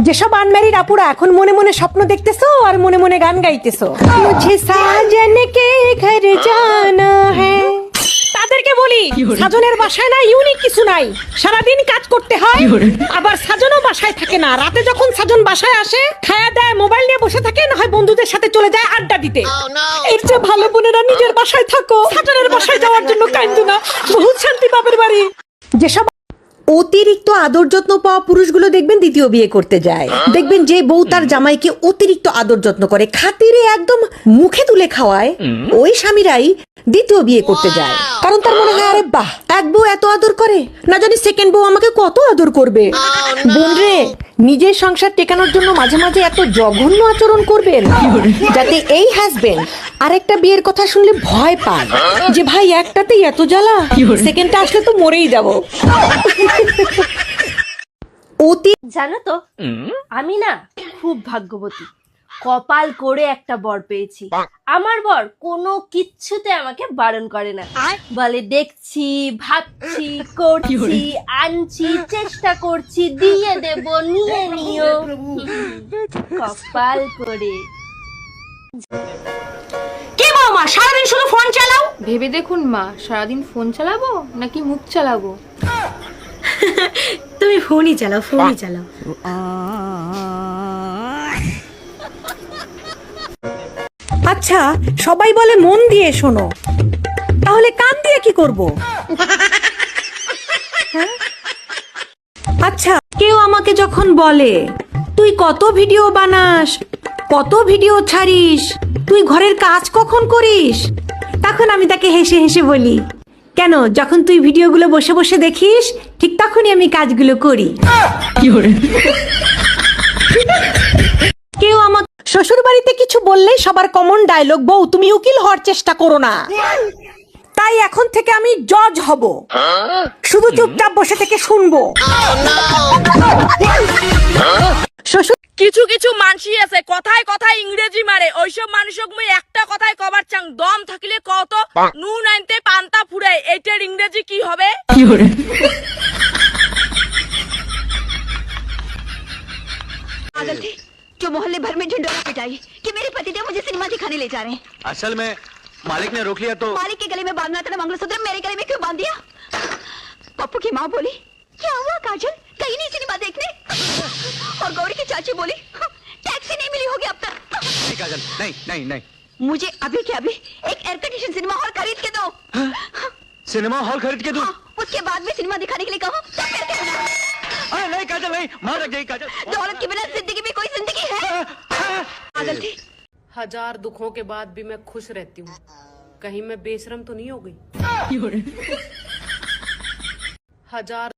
যেসব আনম্যারিড আপুরা এখন মনে মনে স্বপ্ন দেখতেছো আর মনে মনে গান গাইতেছো, মুঝে সাজন কে ঘর জানা হ্যায়, তাদেরকে বলি সাজনের বাসায় না ইউনিক কিছু নাই, সারাদিন কাজ করতে হয়। আবার সাজনও বাসায় থাকে না, রাতে যখন সাজন বাসায় আসে খায়া দেয়, মোবাইল নিয়ে বসে থাকে, না হয় বন্ধুদের সাথে চলে যায় আড্ডা দিতে। এর চেয়ে ভালো বোনেরা নিজের বাসায় থাকো, সাজনের বাসায় যাওয়ার জন্য কান্দো না, বহুত শান্তি বাপের বাড়ি। যেসব অতিরিক্ত আদর যত্ন পাওয়া পুরুষগুলো দেখবেন দ্বিতীয় বিয়ে করতে যায়। দেখবেন যে বউ তার জামাইকে অতিরিক্ত আদর যত্ন করে, খাতিরে একদম মুখে তুলে খাওয়ায়, ওই স্বামীরাই দ্বিতীয় বিয়ে করতে যায়। কারণ তার মনে হয় আরে বাহ, এক বউ এত আদর করে, না জানি সেকেন্ড বউ আমাকে কত আদর করবে। বোন রে, নিজের সংসার টেকানোর জন্য মাঝে মাঝে এত জঘন্য আচরণ করবেন যাতে এই হাজবেন্ড আরেকটা বিয়ের কথা শুনলে ভয় পায়, যে ভাই একটাতেই এত জ্বালা, সেকেন্ডটা আসলে তো মরেই যাব। জানো তো আমি না খুব ভাগ্যবতী, কপাল করে একটা বর পেয়েছি। আমার বর কোনো কিচ্ছুতে আমাকে বারণ করে না, বলে দেখছি, ভাবছি, করছি, আনছি, চেষ্টা করছি, দিয়ে দেব, নিয়ে নিও, কপাল করে। কে বৌমা সারাদিন শুধু ফোন চালাও? ভেবে দেখুন মা, সারাদিন ফোন চালাবো নাকি মুখ চালাবো? তুমি ফোনই চালাও, ফোনই চালাও। আচ্ছা, সবাই বলে মন দিয়ে শোনো, তাহলে কান দিয়ে কি করব? আচ্ছা, কেউ আমাকে যখন বলে তুই কত ভিডিও বানাস, কত ভিডিও ছাড়িস, তুই ঘরের কাজ কখন করিস, তখন আমি তাকে হেসে হেসে বলি, কেন, যখন তুই ভিডিওগুলো বসে বসে দেখিস ঠিক তখনই আমি কাজগুলো করি। কেউ আমাকে শ্বশুর বাড়িতে কিছু বললেই সবার কমন ডায়লগ, বউ তুমি উকিল হওয়ার চেষ্টা করো না। তাই এখন থেকে আমি জজ হব, শুধু চুপচাপ বসে থেকে শুনবো। শ্বশুর কিছু কিছু মানসি আছে কথায় কথায় ইংরেজি মারে, ওইসব মানুষক মুই একটা কথায় কবার চাং, দম থাকিলে কত নুন আনতে পান্তা ফুরায়, এইটার ইংরেজি কি হবে? पागल थे जो मोहल्ले भर में ढिंडोरा पिटाई कि मेरे पतिदेव मुझे सिनेमा दिखाने ले जा रहे हैं। असल में मालिक ने रोक लिया तो मालिक के गले में बांधना था ना मंगलसूत्र, मेरे गले में क्यों बांध दिया? पप्पू की माँ बोली क्या हुआ काजल, कहीं नहीं सिनेमा देखने? और गौरी की चाची बोली टैक्सी नहीं मिली होगी अब तक। नहीं काजल, नहीं नहीं नहीं, मुझे अभी के अभी एक एयर कंडीशन सिनेमा हॉल खरीद के दो। सिनेमा हॉल खरीद के दूं? उसके बाद में सिनेमा दिखाने के लिए कहो तब फिर कहना। नहीं काजल नहीं, मार रख जाएगी काजल। दौलत के बिना जिंदगी में कोई जिंदगी है? पागल थे। हजार दुखों के बाद भी मैं खुश रहती हूँ, कहीं मैं बेशरम तो नहीं हो गई? हजार